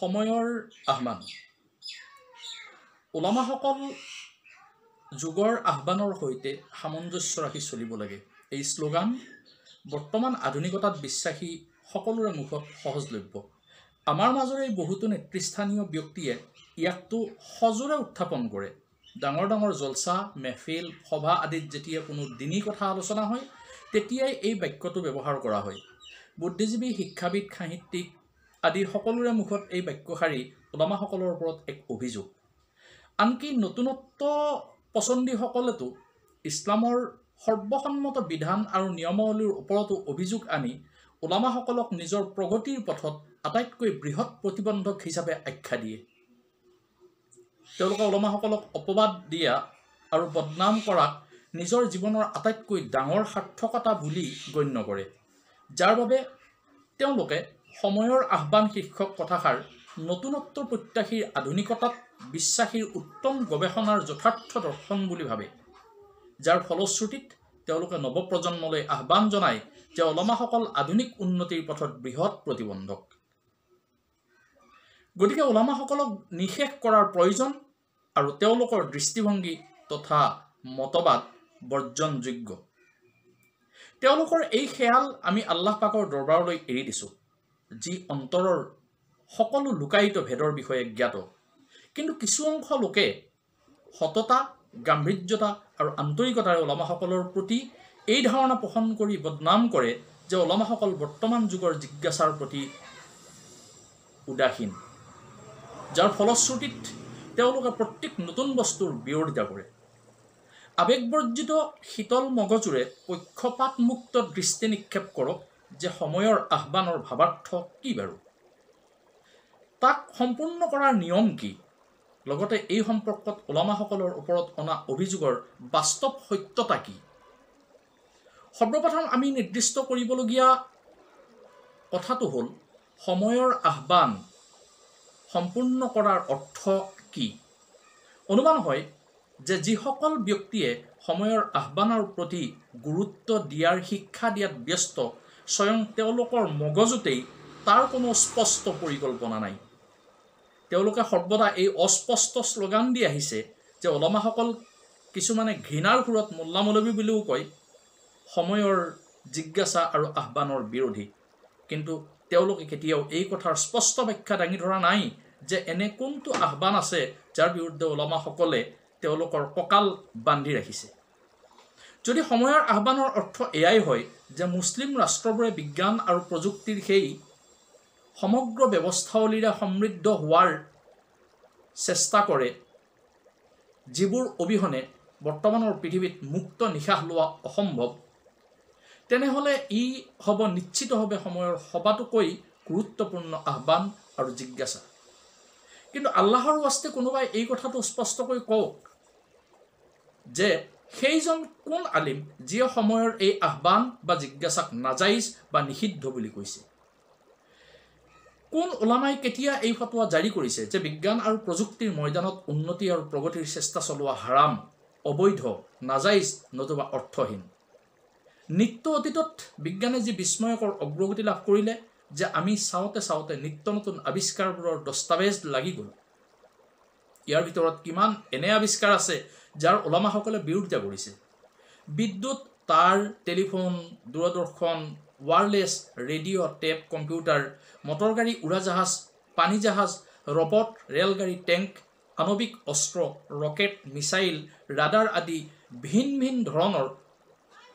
সময়ৰ আহ্বান। ওলামাসকল যুগৰ আহ্বানৰ সৈতে সামঞ্জস্য ৰাখি চলিব লাগে। এই শ্লোগান বৰ্তমান আধুনিকতাত বিশ্বাসী সকলোৰে মুখত সহজলভ্য। আমাৰ মাজৰে বহুতো নেতৃস্থানীয় ব্যক্তিয়ে ইয়াকতো সজোৰে উত্থাপন কৰে। ডাঙৰ ডাঙৰ জলচা, মেহফিল, সভা আদিত যেতিয়া কোনো দিনী কথা আলোচনা হয়, তেতিয়াই এই বাক্যটো ব্যৱহাৰ কৰা হয়। বুদ্ধিজীৱী, শিক্ষাবিদ, সাহিত্যিক আদি সকলোৰে মুখত এই বাক্যশাৰী ওলামাসকলৰ ওপৰত এক অভিযোগ। আনকি নতুনত্ব পচন্দীসকলেতো ইছলামৰ সৰ্বসন্মত বিধান আৰু নিয়মাৱলীৰ ওপৰতো অভিযোগ আনি ওলামাসকলক নিজৰ প্ৰগতিৰ পথত আটাইতকৈ বৃহৎ প্ৰতিবন্ধক হিচাপে আখ্যা দিয়ে। তেওঁলোকে ওলামাসকলক অপবাদ দিয়া আৰু বদনাম কৰাক নিজৰ জীৱনৰ আটাইতকৈ ডাঙৰ সাৰ্থকতা বুলি গণ্য কৰে, যাৰ বাবে তেওঁলোকে সময়ৰ আহ্বান শীৰ্ষক কথাষাৰ নতুনত্বৰ প্ৰত্যাশীৰ আধুনিকতাত বিশ্বাসীৰ উত্তম গৱেষণাৰ যথাৰ্থ দৰ্শন বুলি ভাবে, যাৰ ফলশ্ৰুতিত তেওঁলোকে নৱপ্ৰজন্মলৈ আহ্বান জনায় যে ওলামাসকল আধুনিক উন্নতিৰ পথত বৃহৎ প্ৰতিবন্ধক। গতিকে ওলামাসকলক নিষেধ কৰাৰ প্ৰয়োজন আৰু তেওঁলোকৰ দৃষ্টিভংগী তথা মতবাদ বৰ্জনযোগ্য। তেওঁলোকৰ এই খেয়াল আমি আল্লাহ পাকৰ দৰবাৰলৈ এৰি দিছোঁ, যি অন্তৰৰ সকলো লুকায়িত ভেদৰ বিষয়ে জ্ঞাত। কিন্তু কিছু অংশ লোকে সততা, গাম্ভীৰ্যতা আৰু আন্তৰিকতাৰে ওলামাসকলৰ প্ৰতি এই ধাৰণা পোষণ কৰি বদনাম কৰে যে ওলামাসকল বৰ্তমান যুগৰ জিজ্ঞাসাৰ প্ৰতি উদাসীন, যাৰ ফলশ্ৰুতিত তেওঁলোকে প্ৰত্যেক নতুন বস্তুৰ বিৰোধিতা কৰে। আৱেগবৰ্জিত শীতল মগজুৰে পক্ষপাতমুক্ত দৃষ্টি নিক্ষেপ কৰক যে সময়ৰ আহ্বানৰ ভাৱাৰ্থ কি বাৰু, তাক সম্পূৰ্ণ কৰাৰ নিয়ম কি, লগতে এই সম্পৰ্কত ওলামাসকলৰ ওপৰত অনা অভিযোগৰ বাস্তৱ সত্যতা কি। সৰ্বপ্ৰথম আমি নিৰ্দিষ্ট কৰিবলগীয়া কথাটো হ'ল সময়ৰ আহ্বান সম্পূৰ্ণ কৰাৰ অৰ্থ কি। অনুমান হয় যে যিসকল ব্যক্তিয়ে সময়ৰ আহ্বানৰ প্ৰতি গুৰুত্ব দিয়াৰ শিক্ষা দিয়াত ব্যস্ত, স্বয়ং তেওঁলোকৰ মগজুতেই তাৰ কোনো স্পষ্ট পৰিকল্পনা নাই। তেওঁলোকে সৰ্বদা এই অস্পষ্ট শ্লোগান দি আহিছে যে ওলামাসকল কিছুমানে ঘৃণাৰ সুৰত মোল্লা মৌলবী বুলিও কয়, সময়ৰ জিজ্ঞাসা আৰু আহ্বানৰ বিৰোধী। কিন্তু তেওঁলোকে কেতিয়াও এই কথাৰ স্পষ্ট ব্যাখ্যা দাঙি ধৰা নাই যে এনে কোনটো আহ্বান আছে যাৰ বিৰুদ্ধে ওলামাসকলে তেওঁলোকৰ কঁকাল বান্ধি ৰাখিছে। যদি সময়ৰ আহ্বানৰ অৰ্থ এয়াই হয় যে মুছলিম ৰাষ্ট্ৰবোৰে বিজ্ঞান আৰু প্ৰযুক্তিৰ সেই সমগ্ৰ ব্যৱস্থাৱলীৰে সমৃদ্ধ হোৱাৰ চেষ্টা কৰে যিবোৰ অবিহনে বৰ্তমানৰ পৃথিৱীত মুক্ত নিশ্বাস লোৱা অসম্ভৱ, তেনেহ'লে ই হ'ব নিশ্চিতভাৱে সময়ৰ সবাতোকৈ গুৰুত্বপূৰ্ণ আহ্বান আৰু জিজ্ঞাসা। কিন্তু আল্লাহৰ ৱাস্তে কোনোবাই এই কথাটো স্পষ্টকৈ কওক যে সেইজন কোন আলিম যিয়ে সময়ৰ এই আহ্বান বা জিজ্ঞাসাক নাজাইজ বা নিষিদ্ধ বুলি কৈছে। কোন ওলামাই কেতিয়া এই ফতোৱা জাৰি কৰিছে যে বিজ্ঞান আৰু প্ৰযুক্তিৰ ময়দানত উন্নতি আৰু প্ৰগতিৰ চেষ্টা চলোৱা হাৰাম, অবৈধ, নাজাইজ নতুবা অৰ্থহীন। নিত্য অতীতত বিজ্ঞানে যি বিস্ময়কৰ অগ্ৰগতি লাভ কৰিলে যে আমি চাওঁতে চাওঁতে নিত্য নতুন আৱিষ্কাৰবোৰৰ দস্তাবেজ লাগি গ'ল। ইয়াৰ ভিতৰত কিমান এনে আৱিষ্কাৰ আছে যাৰ ওলামাসকলে বিৰোধিতা কৰিছে। বিদ্যুৎ, তাঁৰ, টেলিফোন, দূৰদৰ্শন, ৱায়াৰলেছ, ৰেডিঅ', টেপ, কম্পিউটাৰ, মটৰগাড়ী, উৰাজাহাজ, পানী জাহাজ, ৰবট, ৰেলগাড়ী, টেংক, আণৱিক অস্ত্ৰ, ৰকেট, মিছাইল, ৰাডাৰ আদি ভিন ভিন ধৰণৰ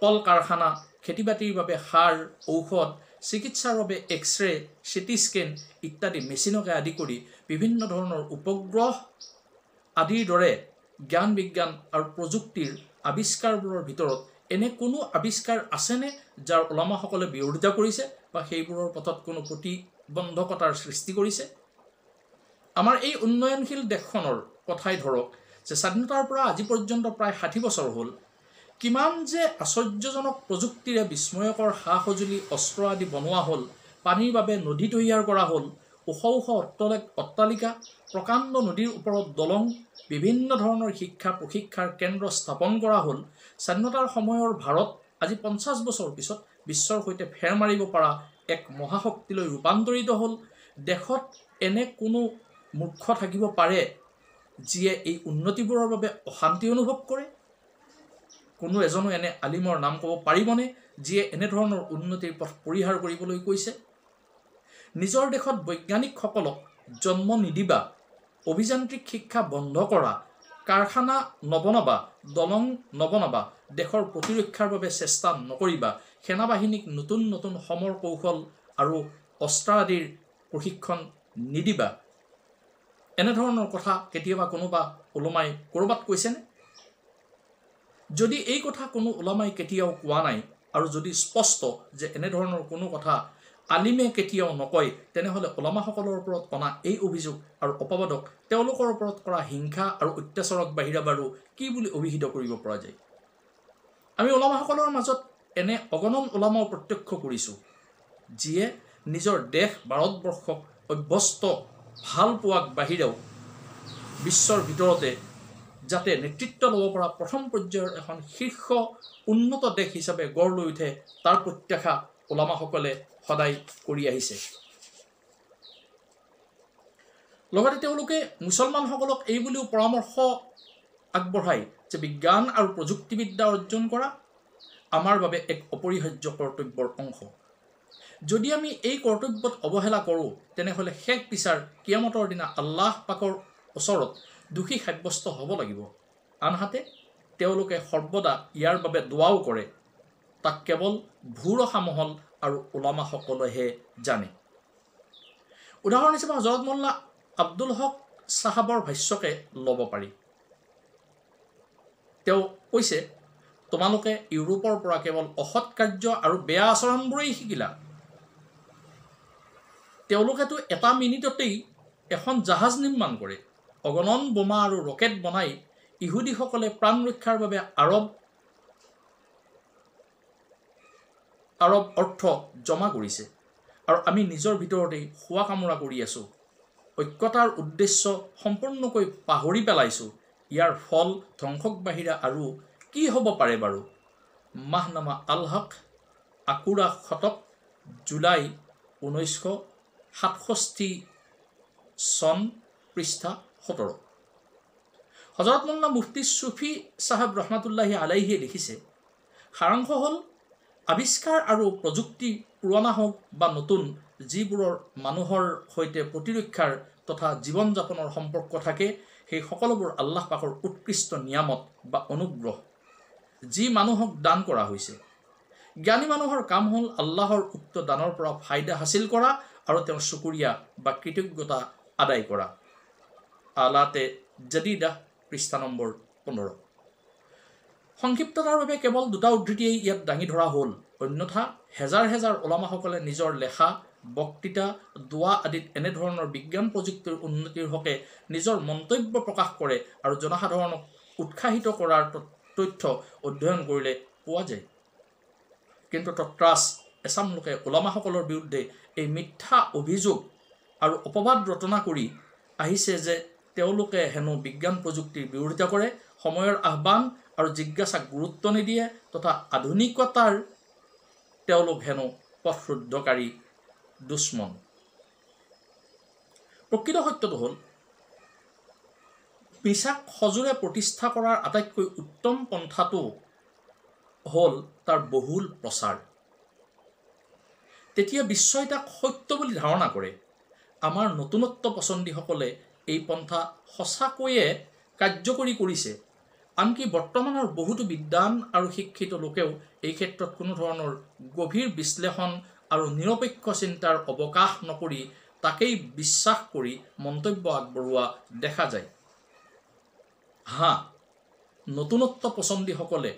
কল কাৰখানা, খেতি বাতিৰ বাবে সাৰ, ঔষধ, চিকিৎসাৰ বাবে এক্সৰে, চিটি স্কেন ইত্যাদি মেচিনকে আদি কৰি বিভিন্ন ধৰণৰ উপগ্ৰহ আদিৰ দৰে জ্ঞান বিজ্ঞান আৰু প্ৰযুক্তিৰ আৱিষ্কাৰবোৰৰ ভিতৰত এনে কোনো আৱিষ্কাৰ আছেনে যাৰ ওলামাসকলে বিৰোধিতা কৰিছে বা সেইবোৰৰ পথত কোনো প্ৰতিবন্ধকতাৰ সৃষ্টি কৰিছে। আমাৰ এই উন্নয়নশীল দেশখনৰ কথাই ধৰক যে স্বাধীনতাৰ পৰা আজি পৰ্যন্ত প্ৰায় 60 বছৰ হ'ল, কিমান যে আশ্চৰ্যজনক প্ৰযুক্তিৰে বিস্ময়কৰ সা সঁজুলি, অস্ত্ৰ আদি বনোৱা হ'ল, পানীৰ বাবে নদী তৈয়াৰ কৰা হ'ল, ওখ ওখ অট্টালিকা, প্ৰকাণ্ড নদীৰ ওপৰত দলং, বিভিন্ন ধৰণৰ শিক্ষা প্ৰশিক্ষাৰ কেন্দ্ৰ স্থাপন কৰা হ'ল। স্বাধীনতাৰ সময়ৰ ভাৰত আজি 50 বছৰ পিছত বিশ্বৰ সৈতে ফেৰ মাৰিব পৰা এক মহাশক্তিলৈ ৰূপান্তৰিত হ'ল। দেশত এনে কোনো মূৰ্খ থাকিব পাৰে যিয়ে এই উন্নতিবোৰৰ বাবে অশান্তি অনুভৱ কৰে? কোনো এজনো এনে আলিমৰ নাম ক'ব পাৰিবনে যিয়ে এনেধৰণৰ উন্নতিৰ পথ পৰিহাৰ কৰিবলৈ কৈছে? নিজৰ দেশত বৈজ্ঞানিকসকলক জন্ম নিদিবা, অভিযান্ত্ৰিক শিক্ষা বন্ধ কৰা, কাৰখানা নবনাবা, দলং নবনাবা, দেশৰ প্ৰতিৰক্ষাৰ বাবে চেষ্টা নকৰিবা, সেনাবাহিনীক নতুন নতুন সমৰ কৌশল আৰু অস্ত্ৰ আদিৰ প্ৰশিক্ষণ নিদিবা, এনেধৰণৰ কথা কেতিয়াবা কোনোবা ওলমাই ক'ৰবাত কৈছেনে? যদি এই কথা কোনো ওলামাই কেতিয়াও কোৱা নাই আৰু যদি স্পষ্ট যে এনেধৰণৰ কোনো কথা আলিমে কেতিয়াও নকয়, তেনেহ'লে ওলামাসকলৰ ওপৰত অনা এই অভিযোগ আৰু অপবাদক তেওঁলোকৰ ওপৰত কৰা হিংসা আৰু অত্যাচাৰক বাহিৰা বাৰু কি বুলি অভিহিত কৰিব পৰা যায়? আমি ওলামাসকলৰ মাজত এনে অগণন ওলামাও প্ৰত্যক্ষ কৰিছোঁ যিয়ে নিজৰ দেশ ভাৰতবৰ্ষক অভ্যস্ত ভাল পোৱাক বাহিৰেও বিশ্বৰ ভিতৰতে যাতে নেতৃত্ব ল'ব পৰা প্ৰথম পৰ্যায়ৰ এখন শীৰ্ষ উন্নত দেশ হিচাপে গঢ় লৈ উঠে, তাৰ প্ৰত্যাশা ওলামাসকলে সদায় কৰি আহিছে। লগতে তেওঁলোকে মুছলমানসকলক এই বুলিও পৰামৰ্শ আগবঢ়ায় যে বিজ্ঞান আৰু প্ৰযুক্তিবিদ্যা অৰ্জন কৰা আমাৰ বাবে এক অপৰিহাৰ্য কৰ্তব্যৰ অংশ। যদি আমি এই কৰ্তব্যত অৱহেলা কৰোঁ, তেনেহ'লে শেষ বিচাৰ কিয়ামতৰ দিনা আল্লাহ পাকৰ ওচৰত দোষী সাব্যস্ত হ'ব লাগিব। আনহাতে তেওঁলোকে সৰ্বদা ইয়াৰ বাবে দোৱাও কৰে, তাক কেৱল ভূৰসা মহল আৰু ওলামাসকলেহে জানে। উদাহৰণ হিচাপে হজৰত মোল্লা আব্দুল হক চাহাবৰ ভাষ্যকে ল'ব পাৰি। তেওঁ কৈছে, তোমালোকে ইউৰোপৰ পৰা কেৱল অসৎ কাৰ্য আৰু বেয়া আচৰণবোৰেই শিকিলা। তেওঁলোকেতো এটা মিনিটতেই এখন জাহাজ নিৰ্মাণ কৰে, অগণন বোমা আৰু ৰকেট বনাই ইহুদীসকলে প্ৰাণ ৰক্ষাৰ বাবে আৰব অৰ্থ জমা কৰিছে আৰু আমি নিজৰ ভিতৰতেই খোৱা কামোৰা কৰি আছোঁ। ঐক্যতাৰ উদ্দেশ্য সম্পূৰ্ণকৈ পাহৰি পেলাইছোঁ। ইয়াৰ ফল ধ্বংসক বাহিৰা আৰু কি হ'ব পাৰে বাৰু? মাহনামা আল হক, আকুৰা শতক, জুলাই 1967 চন, পৃষ্ঠা 17। হজৰত মোল্লা মুফতি ছুফি চাহাব ৰহমাতুল্লাহি আলাইহিয়ে লিখিছে, সাৰাংশ হ'ল আৱিষ্কাৰ আৰু প্ৰযুক্তি পুৰণা হওক বা নতুন, যিবোৰৰ মানুহৰ সৈতে প্ৰতিৰক্ষাৰ তথা জীৱন যাপনৰ সম্পৰ্ক থাকে, সেই সকলোবোৰ আল্লাহ পাকৰ উৎকৃষ্ট নিয়ামত বা অনুগ্ৰহ যি মানুহক দান কৰা হৈছে। জ্ঞানী মানুহৰ কাম হ'ল আল্লাহৰ উক্ত দানৰ পৰা ফায়দা হাচিল কৰা আৰু তেওঁৰ শুকুৰিয়া বা কৃতজ্ঞতা আদায় কৰা। আলাতে জাদিদা, পৃষ্ঠা নম্বৰ 15। সংক্ষিপ্ততাৰ বাবে কেৱল দুটা উদ্ধৃতিয়েই ইয়াত দাঙি ধৰা হ'ল, অন্যথা হেজাৰ হেজাৰ ওলামাসকলে নিজৰ লেখা, বক্তৃতা, দোৱা আদিত এনেধৰণৰ বিজ্ঞান প্ৰযুক্তিৰ উন্নতিৰ হকে নিজৰ মন্তব্য প্ৰকাশ কৰে আৰু জনসাধাৰণক উৎসাহিত কৰাৰ তথ্য অধ্যয়ন কৰিলে পোৱা যায়। কিন্তু তত্ৰাচ এচাম লোকে ওলামাসকলৰ বিৰুদ্ধে এই মিথ্যা অভিযোগ আৰু অপবাদ ৰটনা কৰি আহিছে যে তেওঁলোকে হেনো বিজ্ঞান প্ৰযুক্তিৰ বিৰোধিতা কৰে, সময়ৰ আহ্বান আৰু জিজ্ঞাসাক গুৰুত্ব নিদিয়ে তথা আধুনিকতাৰ তেওঁলোক হেনো পথৰুদ্ধকাৰী দুশ্মন। প্ৰকৃত সত্যটো হ'ল মিছাক সজোৰে প্ৰতিষ্ঠা কৰাৰ আটাইতকৈ উত্তম পন্থাটো হ'ল তাৰ বহুল প্ৰচাৰ। তেতিয়া বিশ্বই তাক সত্য বুলি ধাৰণা কৰে। আমাৰ নতুনত্ব পছন্দীসকলে এই পন্থা সঁচাকৈয়ে কাৰ্যকৰী কৰিছে। আনকি বৰ্তমানৰ বহুতো বিদ্বান আৰু শিক্ষিত লোকেও এই ক্ষেত্ৰত কোনো ধৰণৰ গভীৰ বিশ্লেষণ আৰু নিৰপেক্ষ চিন্তাৰ অৱকাশ নকৰি তাকেই বিশ্বাস কৰি মন্তব্য আগবঢ়োৱা দেখা যায়। নতুনত্ব পছন্দীসকলে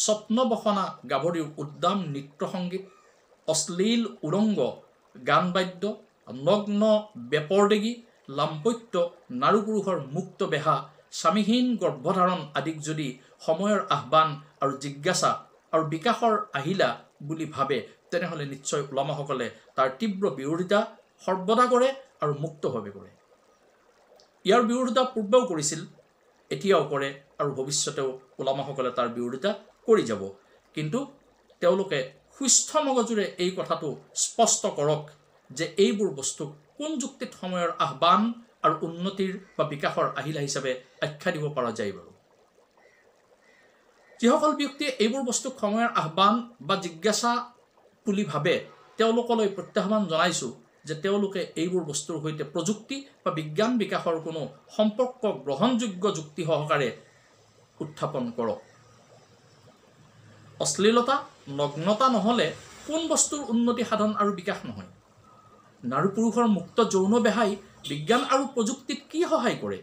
স্বপ্নবসনা গাভৰিৰ উদ্দাম নৃত্য সংগীত, অশ্লীল উৰংগ গান বাদ্য, নগ্ন বেপৰদেগী, লাম্পত্য, নাৰী পুৰুষৰ মুক্ত বেহা, স্বামীহীন গৰ্ভধাৰণ আদিক যদি সময়ৰ আহ্বান আৰু জিজ্ঞাসা আৰু বিকাশৰ আহিলা বুলি ভাবে, তেনেহ'লে নিশ্চয় ওলামাসকলে তাৰ তীব্ৰ বিৰোধিতা সৰ্বদা কৰে আৰু মুক্তভাৱে কৰে। ইয়াৰ বিৰোধিতা পূৰ্বেও কৰিছিল, এতিয়াও কৰে আৰু ভৱিষ্যতেও ওলামাসকলে তাৰ বিৰোধিতা কৰি যাব। কিন্তু তেওঁলোকে সুস্থ মগজুৰে এই কথাটো স্পষ্ট কৰক যে এইবোৰ বস্তুক কোন যুক্তিত সময়ৰ আহ্বান আৰু উন্নতিৰ বা বিকাশৰ আহিলা হিচাপে আখ্যা দিব পৰা যায় বাৰু। যিসকল ব্যক্তিয়ে এইবোৰ বস্তুক সময়ৰ আহ্বান বা জিজ্ঞাসা বুলি ভাবে তেওঁলোকলৈ প্ৰত্যাহ্বান জনাইছোঁ যে তেওঁলোকে এইবোৰ বস্তুৰ সৈতে প্ৰযুক্তি বা বিজ্ঞান বিকাশৰ কোনো সম্পৰ্ক গ্ৰহণযোগ্য যুক্তি সহকাৰে উত্থাপন কৰক। অশ্লীলতা নগ্নতা নহ'লে কোন বস্তুৰ উন্নতি সাধন আৰু বিকাশ নহয়। নাৰী পুৰুষৰ মুক্ত যৌন বেহাই বিজ্ঞান আৰু প্ৰযুক্তিত কি সহায় কৰে?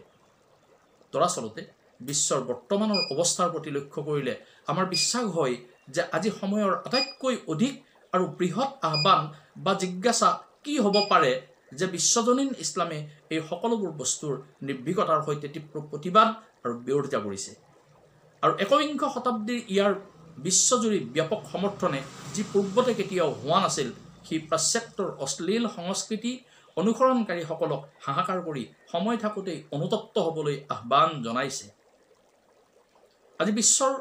দৰাচলতে বিশ্বৰ বৰ্তমানৰ অৱস্থাৰ প্ৰতি লক্ষ্য কৰিলে আমাৰ বিশ্বাস হয় যে আজি সময়ৰ আটাইতকৈ অধিক আৰু বৃহৎ আহ্বান বা জিজ্ঞাসা কি হ'ব পাৰে যে বিশ্বজনীন ইছলামে এই সকলোবোৰ বস্তুৰ নিৰ্ভীকতাৰ সৈতে তীব্ৰ প্ৰতিবাদ আৰু বিৰোধিতা কৰিছে। আৰু একবিংশ শতাব্দীৰ ইয়াৰ বিশ্বজুৰি ব্যাপক সমৰ্থনে যি পূৰ্বতে কেতিয়াও হোৱা নাছিল সেই পাশ্চাত্যৰ অশ্লীল সংস্কৃতি অনুসৰণকাৰীসকলক হাহাকাৰ কৰি সময় থাকোঁতেই অনুতপ্ত হ'বলৈ আহ্বান জনাইছে। আজি বিশ্বৰ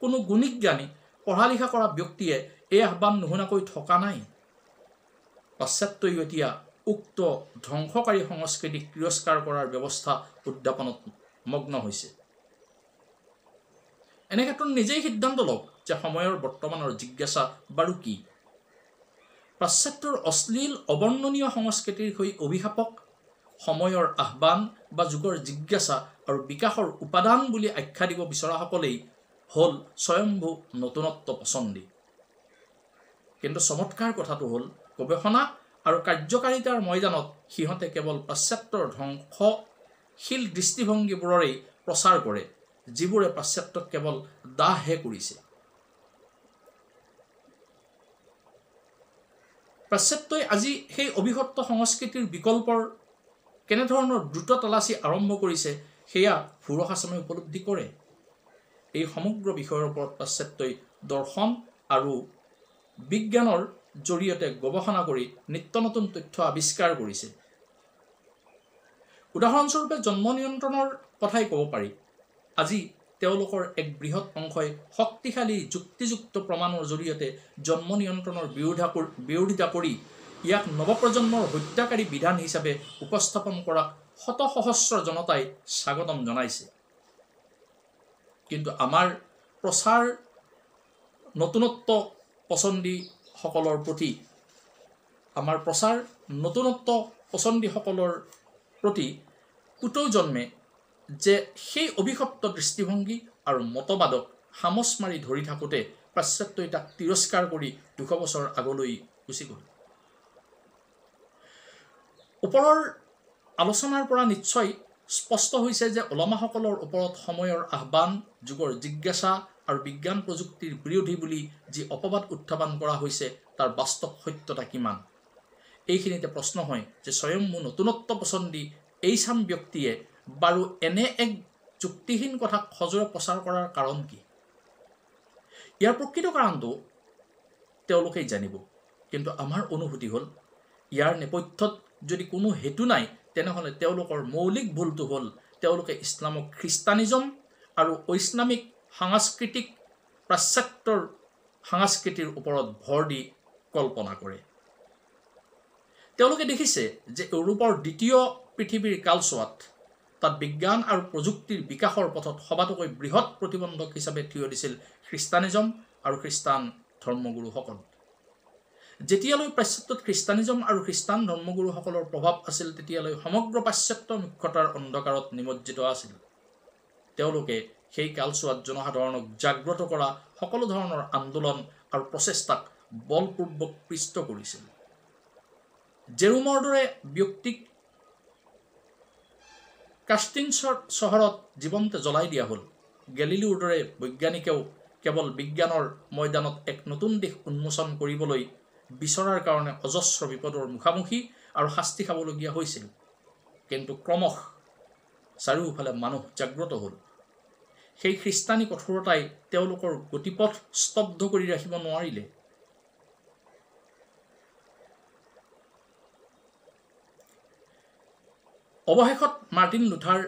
কোনো গুণীজ্ঞানী পঢ়া লিখা কৰা ব্যক্তিয়ে এই আহ্বান নুশুনাকৈ থকা নাই। পাশ্চাত্যই এতিয়া উক্ত ধ্বংসকাৰী সংস্কৃতিক তিৰস্কাৰ কৰাৰ ব্যৱস্থা উদ্যাপনত মগ্ন হৈছে। এনে ক্ষেত্ৰত নিজেই সিদ্ধান্ত লওক যে সময়ৰ বৰ্তমানৰ জিজ্ঞাসা বাৰু কি? পাশ্চাত্যৰ অশ্লীল অবৰ্ণনীয় সংস্কৃতিৰ হৈ অভিশাপক সময়ৰ আহ্বান বা যুগৰ জিজ্ঞাসা আৰু বিকাশৰ উপাদান বুলি আখ্যা দিব বিচৰাসকলেই হ'ল স্বয়ম্ভু নতুনত্ব পছন্দী। কিন্তু চমৎকাৰ কথাটো হ'ল গৱেষণা আৰু কাৰ্যকাৰিতাৰ ময়দানত সিহঁতে কেৱল পাশ্চাত্যৰ ধ্বংসশীল দৃষ্টিভংগীবোৰৰেই প্ৰচাৰ কৰে যিবোৰে পাশ্চাত্যক কেৱল দাহহে কৰিছে। পাশ্চাত্যই আজি সেই অভিশপ্ত সংস্কৃতিৰ বিকল্পৰ কেনেধৰণৰ দ্ৰুত তালাচী আৰম্ভ কৰিছে সেয়া ভুৰসাচামে উপলব্ধি কৰে। এই সমগ্ৰ বিষয়ৰ ওপৰত পাশ্চাত্যই দৰ্শন আৰু বিজ্ঞানৰ জৰিয়তে গৱেষণা কৰি নিত্য নতুন তথ্য আৱিষ্কাৰ কৰিছে। উদাহৰণস্বৰূপে জন্ম নিয়ন্ত্ৰণৰ কথাই ক'ব পাৰি। আজি তেওঁলোকৰ এক বৃহৎ অংশই শক্তিশালী যুক্তিযুক্ত প্ৰমাণৰ জৰিয়তে জন্ম নিয়ন্ত্ৰণৰ বিৰোধিতা কৰি ইয়াক নৱপ্ৰজন্মৰ হত্যাকাৰী বিধান হিচাপে উপস্থাপন কৰাক শত সহস্ৰ জনতাই স্বাগতম জনাইছে। কিন্তু আমাৰ প্ৰচাৰ নতুনত্ব পছন্দীসকলৰ প্ৰতি পুতৌ জন্মে যে সেই অভিশপ্ত দৃষ্টিভংগী আৰু মতবাদক সামচ মাৰি ধৰি থাকোঁতে পাশ্চাত্যই তাক তিৰস্কাৰ কৰি 200 বছৰ আগলৈ গুচি গ'ল। ওপৰৰ আলোচনাৰ পৰা নিশ্চয় স্পষ্ট হৈছে যে ওলামাসকলৰ ওপৰত সময়ৰ আহ্বান, যুগৰ জিজ্ঞাসা আৰু বিজ্ঞান প্ৰযুক্তিৰ বিৰোধী বুলি যি অপবাদ উত্থাপন কৰা হৈছে তাৰ বাস্তৱ সত্যতা কিমান? এইখিনিতে প্ৰশ্ন হয় যে স্বয়ম্ভু নতুনত্ব পছন্দী এইচাম ব্যক্তিয়ে বাৰু এনে এক যুক্তিহীন কথাক সজোৰে প্ৰচাৰ কৰাৰ কাৰণ কি? ইয়াৰ প্ৰকৃত কাৰণটো তেওঁলোকেই জানিব। কিন্তু আমাৰ অনুভূতি হ'ল ইয়াৰ নেপথ্যত যদি কোনো হেতু নাই তেনেহ'লে তেওঁলোকৰ মৌলিক ভুলটো হ'ল তেওঁলোকে ইছলামক খ্ৰীষ্টানিজম আৰু ঐস্লামিক সাংস্কৃতিক পাশ্চাত্যৰ সংস্কৃতিৰ ওপৰত ভৰ দি কল্পনা কৰে। তেওঁলোকে দেখিছে যে ইউৰোপৰ দ্বিতীয় পৃথিৱীৰ কালছোৱাত তাত বিজ্ঞান আৰু প্ৰযুক্তিৰ বিকাশৰ পথত সবাতোকৈ বৃহৎ প্ৰতিবন্ধক হিচাপে থিয় দিছিল খ্ৰীষ্টানিজম আৰু খ্ৰীষ্টান ধৰ্মগুৰুসকল। যেতিয়ালৈ পাশ্চাত্যত খ্ৰীষ্টানিজম আৰু খ্ৰীষ্টান ধৰ্মগুৰুসকলৰ প্ৰভাৱ আছিল তেতিয়ালৈ সমগ্ৰ পাশ্চাত্য মুখ্যতাৰ অন্ধকাৰত নিমজ্জিত আছিল। তেওঁলোকে সেই কালছোৱাত জনসাধাৰণক জাগ্ৰত কৰা সকলো ধৰণৰ আন্দোলন আৰু প্ৰচেষ্টাক বলপূৰ্বক পিষ্ট কৰিছিল। জেৰোমৰ দৰে ব্যক্তিক কাষ্টিনছৰ চহৰত জীৱন্তে জ্বলাই দিয়া হ'ল। গেলিলিওৰ দৰে বৈজ্ঞানিকেও কেৱল বিজ্ঞানৰ ময়দানত এক নতুন দিশ উন্মোচন কৰিবলৈ বিচৰাৰ কাৰণে অজস্ৰ বিপদৰ মুখামুখি আৰু শাস্তি খাবলগীয়া হৈছিল। কিন্তু ক্ৰমশ চাৰিওফালে মানুহ জাগ্ৰত হ'ল। সেই খ্ৰীষ্টানী কঠোৰতাই তেওঁলোকৰ গতিপথ স্তব্ধ কৰি ৰাখিব নোৱাৰিলে। অৱশেষত মাৰ্টিন লুথাৰ,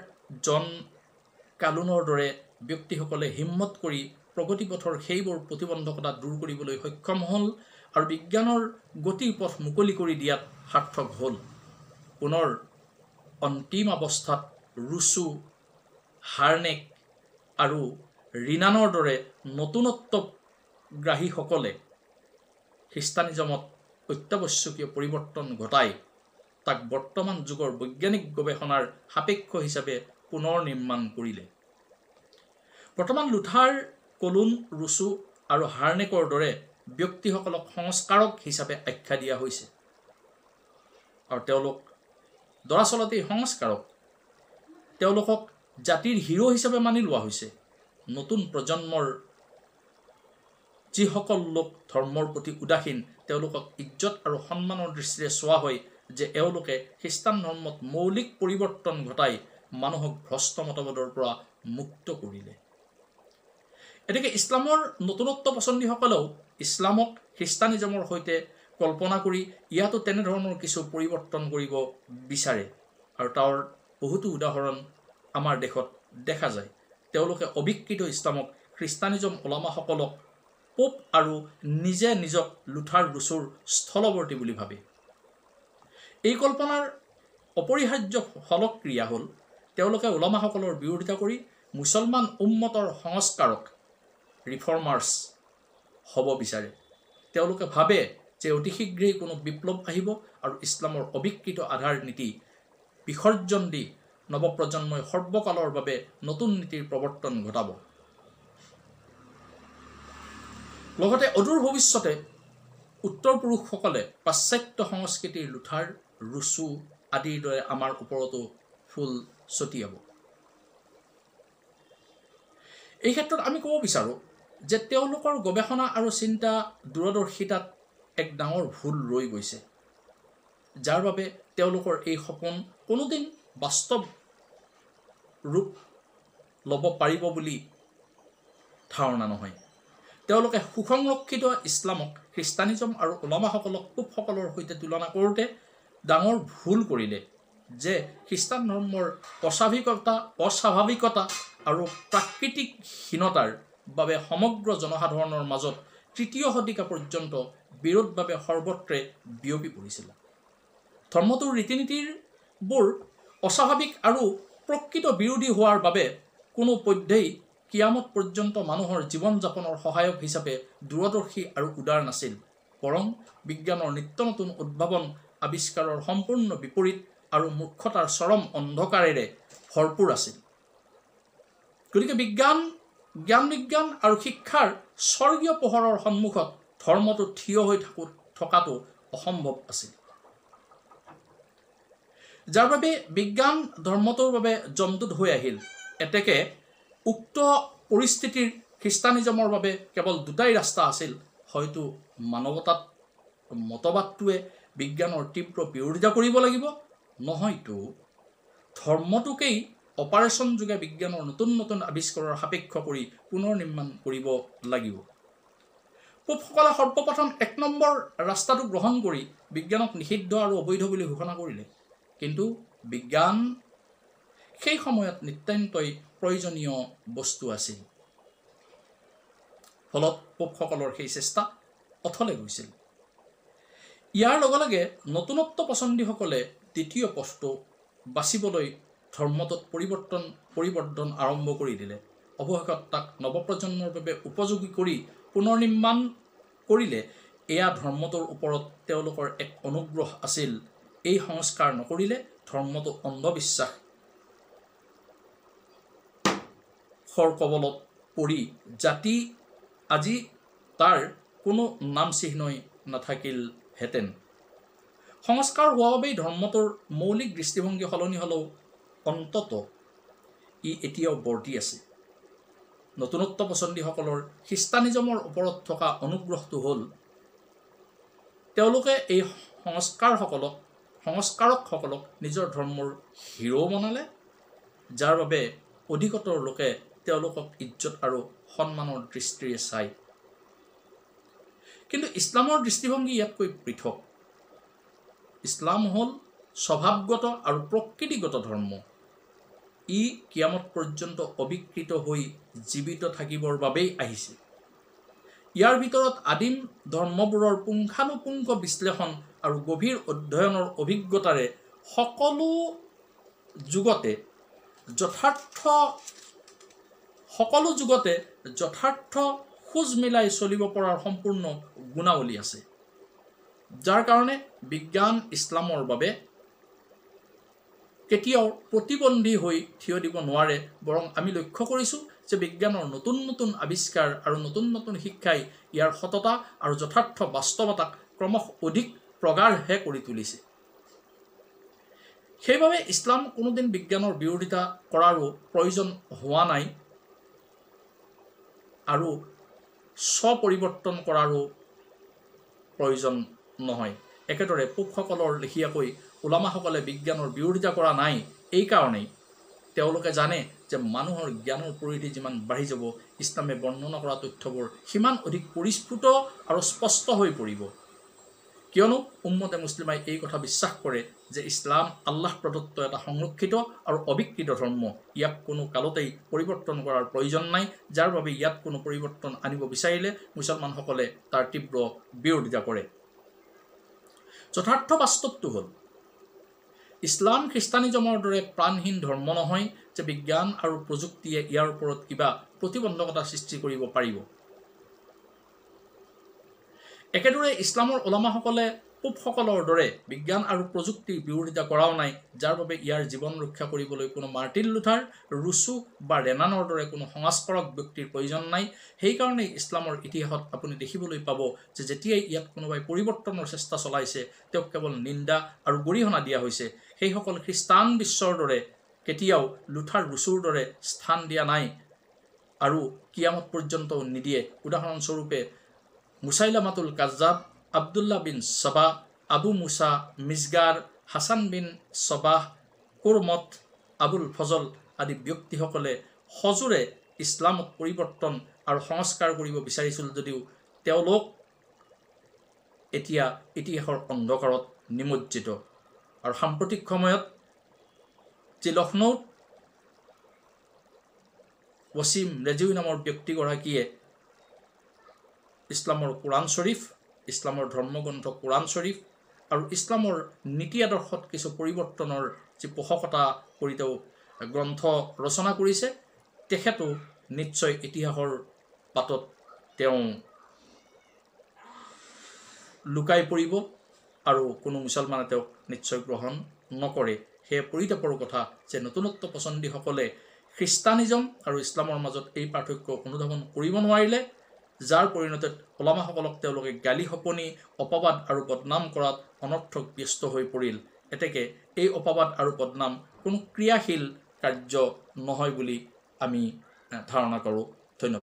জন কালুনৰ দৰে ব্যক্তিসকলে হিম্মত কৰি প্ৰগতি পথৰ সেইবোৰ প্ৰতিবন্ধকতা দূৰ কৰিবলৈ সক্ষম হ'ল আৰু বিজ্ঞানৰ গতিৰ পথ মুকলি কৰি দিয়াত সাৰ্থক হ'ল। পুনৰ অন্তিম অৱস্থাত ৰুছো, হাৰ্নেক আৰু ৰিনানৰ দৰে নতুনত্বগ্ৰাহীসকলে খ্ৰীষ্টানিজমত অত্যাৱশ্যকীয় পৰিৱৰ্তন ঘটাই তাক বৰ্তমান যুগৰ বৈজ্ঞানিক গৱেষণাৰ সাপেক্ষ হিচাপে পুনৰ নিৰ্মাণ কৰিলে। বৰ্তমান লুথাৰ, কলোন, ৰুছো আৰু হাৰ্নেকৰ দৰে ব্যক্তিসকলক সংস্কাৰক হিচাপে আখ্যা দিয়া হৈছে আৰু তেওঁলোক দৰাচলতে সংস্কাৰক। তেওঁলোকক জাতিৰ হিৰো হিচাপে মানি লোৱা হৈছে। নতুন প্ৰজন্মৰ যিসকল লোক ধৰ্মৰ প্ৰতি উদাসীন তেওঁলোকক ইজ্জত আৰু সন্মানৰ দৃষ্টিৰে চোৱা হয় যে এওঁলোকে খ্ৰীষ্টান ধৰ্মত মৌলিক পৰিৱৰ্তন ঘটাই মানুহক ভ্ৰষ্ট মতবাদৰ পৰা মুক্ত কৰিলে। এতেকে ইছলামৰ নতুনত্ব পছন্দীসকলেও ইছলামক খ্ৰীষ্টানিজমৰ সৈতে কল্পনা কৰি ইয়াতো তেনেধৰণৰ কিছু পৰিৱৰ্তন কৰিব বিচাৰে আৰু তাৰ বহুতো উদাহৰণ আমাৰ দেশত দেখা যায়। তেওঁলোকে অবিকৃত ইছলামক খ্ৰীষ্টানিজম ওলামাসকলক পোপ আৰু নিজে নিজক লুথাৰ, ৰুছোৰ স্থলৱৰ্তী বুলি ভাবে। এই কল্পনাৰ অপৰিহাৰ্য ফলক্ৰিয়া হ'ল তেওঁলোকে ওলামাসকলৰ বিৰোধিতা কৰি মুছলমান উম্মতৰ সংস্কাৰক ৰিফৰ্মাৰ্ছ হ'ব বিচাৰে। তেওঁলোকে ভাবে যে অতি শীঘ্ৰেই কোনো বিপ্লৱ আহিব আৰু ইছলামৰ অবিকৃত আধাৰ নীতি বিসৰ্জন দি নৱপ্ৰজন্মই সৰ্বকালৰ বাবে নতুন নীতিৰ প্ৰৱৰ্তন ঘটাব। লগতে অদূৰ ভৱিষ্যতে উত্তৰ পুৰুষসকলে পাশ্চাত্য সংস্কৃতিৰ লুথাৰ, ৰুছো আদিৰ দৰে আমাৰ ওপৰতো ফুল ছটিয়াব। এই ক্ষেত্ৰত আমি ক'ব বিচাৰোঁ যে তেওঁলোকৰ গৱেষণা আৰু চিন্তা দূৰদৰ্শিতাত এক ডাঙৰ ভুল ৰৈ গৈছে, যাৰ বাবে তেওঁলোকৰ এই সপোন কোনোদিন বাস্তৱ ৰূপ ল'ব পাৰিব বুলি ধাৰণা নহয়। তেওঁলোকে সুসংৰক্ষিত ইছলামক খ্ৰীষ্টানিজম আৰু ওলামাসকলক পোপসকলৰ সৈতে তুলনা কৰোঁতে ডাঙৰ ভুল কৰিলে যে খ্ৰীষ্টান ধৰ্মৰ অস্বাভাৱিকতা আৰু প্ৰাকৃতিকহীনতাৰ বাবে সমগ্ৰ জনসাধাৰণৰ মাজত তৃতীয় শতিকা পৰ্যন্ত বিৰোধভাৱে সৰ্বত্ৰে বিয়পি পৰিছিল। ধৰ্মটোৰ ৰীতি নীতিবোৰ অস্বাভাৱিক আৰু প্ৰকৃত বিৰোধী হোৱাৰ বাবে কোনো পধ্যেই কিয়ামত পৰ্যন্ত মানুহৰ জীৱন যাপনৰ সহায়ক হিচাপে দূৰদৰ্শী আৰু উদাৰ নাছিল, বৰং বিজ্ঞানৰ নিত্য নতুন উদ্ভাৱন আৱিষ্কাৰৰ সম্পূৰ্ণ বিপৰীত আৰু মূৰ্খতাৰ চৰম অন্ধকাৰেৰে ভৰপূৰ আছিল। গতিকে জ্ঞান বিজ্ঞান আৰু শিক্ষাৰ স্বৰ্গীয় পোহৰৰ সন্মুখত ধৰ্মটো থিয় হৈ থকাটো অসম্ভৱ আছিল, যাৰ বাবে বিজ্ঞান ধৰ্মটোৰ বাবে জমদূত হৈ আহিল। এতেকে উক্ত পৰিস্থিতিৰ খ্ৰীষ্টানিজমৰ বাবে কেৱল দুটাই ৰাস্তা আছিল, হয়তো মানৱতাত মতবাদটোৱে বিজ্ঞানৰ তীব্ৰ বিৰোধিতা কৰিব লাগিব, নহয়তো ধৰ্মটোকেই অপাৰেশ্যন যোগে বিজ্ঞানৰ নতুন নতুন আৱিষ্কাৰৰ সাপেক্ষ কৰি পুনৰ নিৰ্মাণ কৰিব লাগিব। পোপসকলে সৰ্বপ্ৰথম ১ নম্বৰ ৰাস্তাটো গ্ৰহণ কৰি বিজ্ঞানক নিষিদ্ধ আৰু অবৈধ বুলি ঘোষণা কৰিলে, কিন্তু বিজ্ঞান সেই সময়ত নিতান্তই প্ৰয়োজনীয় বস্তু আছিল। ফলত পোপসকলৰ সেই চেষ্টা অথলে গৈছিল। ইয়াৰ লগে লগে নতুনত্ব পছন্দীসকলে দ্বিতীয় পথটো বাচিবলৈ ধৰ্মটোত পৰিৱৰ্তন আৰম্ভ কৰি দিলে। অৱশেষত তাক নৱপ্ৰজন্মৰ বাবে উপযোগী কৰি পুনৰ নিৰ্মাণ কৰিলে। এয়া ধৰ্মটোৰ ওপৰত তেওঁলোকৰ এক অনুগ্ৰহ আছিল। এই সংস্কাৰ নকৰিলে ধৰ্মটো অন্ধবিশ্বাসৰ কবলত পৰি জাতি আজি তাৰ কোনো নাম চিহ্নই নাথাকিলহেঁতেন। সংস্কাৰ হোৱা বাবেই ধৰ্মটোৰ মৌলিক দৃষ্টিভংগী সলনি হ'লেও অন্তত ই এতিয়াও বৰ্তি আছে। নতুনত্ব পছন্দীসকলৰ খ্ৰীষ্টানিজমৰ ওপৰত থকা অনুগ্ৰহটো হ'ল তেওঁলোকে এই সংস্কাৰকসকলক নিজৰ ধৰ্মৰ হিৰো বনালে, যাৰ বাবে অধিকতৰ লোকে তেওঁলোকক ইজ্জত আৰু সন্মানৰ দৃষ্টিৰে চায়। কিন্তু ইছলামৰ দৃষ্টিভংগী ইয়াতকৈ পৃথক। ইছলাম হ'ল স্বভাৱগত আৰু প্ৰকৃতিগত ধৰ্ম। ই কিয়ামত পৰ্যন্ত অবিকৃত হৈ জীৱিত থাকিবৰ বাবেই আহিছে। ইয়াৰ ভিতৰত আদিম ধৰ্মবোৰৰ পুংখানুপুংখ বিশ্লেষণ আৰু গভীৰ অধ্যয়নৰ অভিজ্ঞতাৰে সকলো যুগতে যথাৰ্থ খোজ মিলাই চলিব পৰাৰ সম্পূৰ্ণ গুণাৱলী আছে, যাৰ কাৰণে বিজ্ঞান ইছলামৰ বাবে কেতিয়াও প্ৰতিবন্ধী হৈ থিয় দিব নোৱাৰে। বৰং আমি লক্ষ্য কৰিছোঁ যে বিজ্ঞানৰ নতুন নতুন আৱিষ্কাৰ আৰু নতুন নতুন শিক্ষাই ইয়াৰ সততা আৰু যথাৰ্থ বাস্তৱতাক ক্ৰমশ অধিক প্ৰগাঢ়হে কৰি তুলিছে। সেইবাবে ইছলাম কোনোদিন বিজ্ঞানৰ বিৰোধিতা কৰাৰো প্ৰয়োজন হোৱা নাই আৰু স্বপৰিৱৰ্তন কৰাৰো প্ৰয়োজন নহয়। একেদৰে পোপসকলৰ লেখীয়াকৈ ওলামাসকলে বিজ্ঞানৰ বিৰোধিতা কৰা নাই। এইকাৰণেই তেওঁলোকে জানে যে মানুহৰ জ্ঞানৰ পৰিধি যিমান বাঢ়ি যাব, ইছলামে বৰ্ণনা কৰা তথ্যবোৰ সিমান অধিক পৰিস্ফুট আৰু স্পষ্ট হৈ পৰিব। কিয়নো উম্মতে মুছলিমাই এই কথা বিশ্বাস কৰে যে ইছলাম আল্লাহ প্ৰদত্ত এটা সংৰক্ষিত আৰু অবিকৃত ধৰ্ম। ইয়াক কোনো কালতেই পৰিৱৰ্তন কৰাৰ প্ৰয়োজন নাই, যাৰ বাবে ইয়াত কোনো পৰিৱৰ্তন আনিব বিচাৰিলে মুছলমানসকলে তাৰ তীব্ৰ বিৰোধিতা কৰে। যথাৰ্থ বাস্তৱটো হ'ল, ইছলাম খ্ৰীষ্টানিজমৰ দৰে প্ৰাণহীন ধৰ্ম নহয় যে বিজ্ঞান আৰু প্ৰযুক্তিয়ে ইয়াৰ ওপৰত কিবা প্ৰতিবন্ধকতা সৃষ্টি কৰিব পাৰিব। একেদৰে ইছলামৰ ওলামাসকলে পোপসকলৰ দৰে বিজ্ঞান আৰু প্ৰযুক্তিৰ বিৰোধিতা কৰাও নাই, যাৰ বাবে ইয়াৰ জীৱন ৰক্ষা কৰিবলৈ কোনো মাৰ্টিন লুথাৰ, ৰুছো বা ৰেনানৰ দৰে কোনো সমাজকৰক ব্যক্তিৰ প্ৰয়োজন নাই। সেইকাৰণেই ইছলামৰ ইতিহাসত আপুনি দেখিবলৈ পাব যে যেতিয়াই ইয়াত কোনোবাই পৰিৱৰ্তনৰ চেষ্টা চলাইছে, তেওঁক কেৱল নিন্দা আৰু গৰিহণা দিয়া হৈছে। সেইসকল খ্ৰীষ্টান বিশ্বৰ দৰে কেতিয়াও লুথাৰ, ৰুছোৰ দৰে স্থান দিয়া নাই আৰু কিয়ামত পৰ্যন্তও নিদিয়ে। উদাহৰণস্বৰূপে মুছাইলামাতুল কাজ্জাব, আব্দুল্লাহ বিন সাবা, আবু মুছা মিজগাৰ, হাছান বিন ছবাহ, কুৰমত, আবুল ফজল আদি ব্যক্তিসকলে সজোৰে ইছলামত পৰিৱৰ্তন আৰু সংস্কাৰ কৰিব বিচাৰিছিল যদিও তেওঁলোক এতিয়া ইতিহাসৰ অন্ধকাৰত নিমজ্জিত। আৰু সাম্প্ৰতিক সময়ত যি লক্ষ্ণৌত ৱছিম ৰেজুই নামৰ ব্যক্তিগৰাকীয়ে ইছলামৰ কোৰাণ শ্বৰীফ, ইছলামৰ ধৰ্মগ্ৰন্থ কোৰাণ শ্বৰীফ আৰু ইছলামৰ নীতি আদৰ্শত কিছু পৰিৱৰ্তনৰ যি পোষকতা কৰি তেওঁ গ্ৰন্থ ৰচনা কৰিছে, তেখেতো নিশ্চয় ইতিহাসৰ পাতত তেওঁ লুকাই পৰিব আৰু কোনো মুছলমানে তেওঁক নিশ্চয় গ্ৰহণ নকৰে। সেয়ে পৰিতাপৰ কথা যে নতুনত্ব পছন্দীসকলে খ্ৰীষ্টানিজম আৰু ইছলামৰ মাজত এই পাৰ্থক্য অনুধাৱন কৰিব নোৱাৰিলে, যাৰ পৰিণতিত ওলামাসকলক তেওঁলোকে গালি সপনি, অপবাদ আৰু বদনাম কৰাত অনৰ্থক ব্যস্ত হৈ পৰিল। এতেকে এই অপবাদ আৰু বদনাম কোনো ক্ৰিয়াশীল কাৰ্য নহয় বুলি আমি ধাৰণা কৰোঁ। ধন্যবাদ।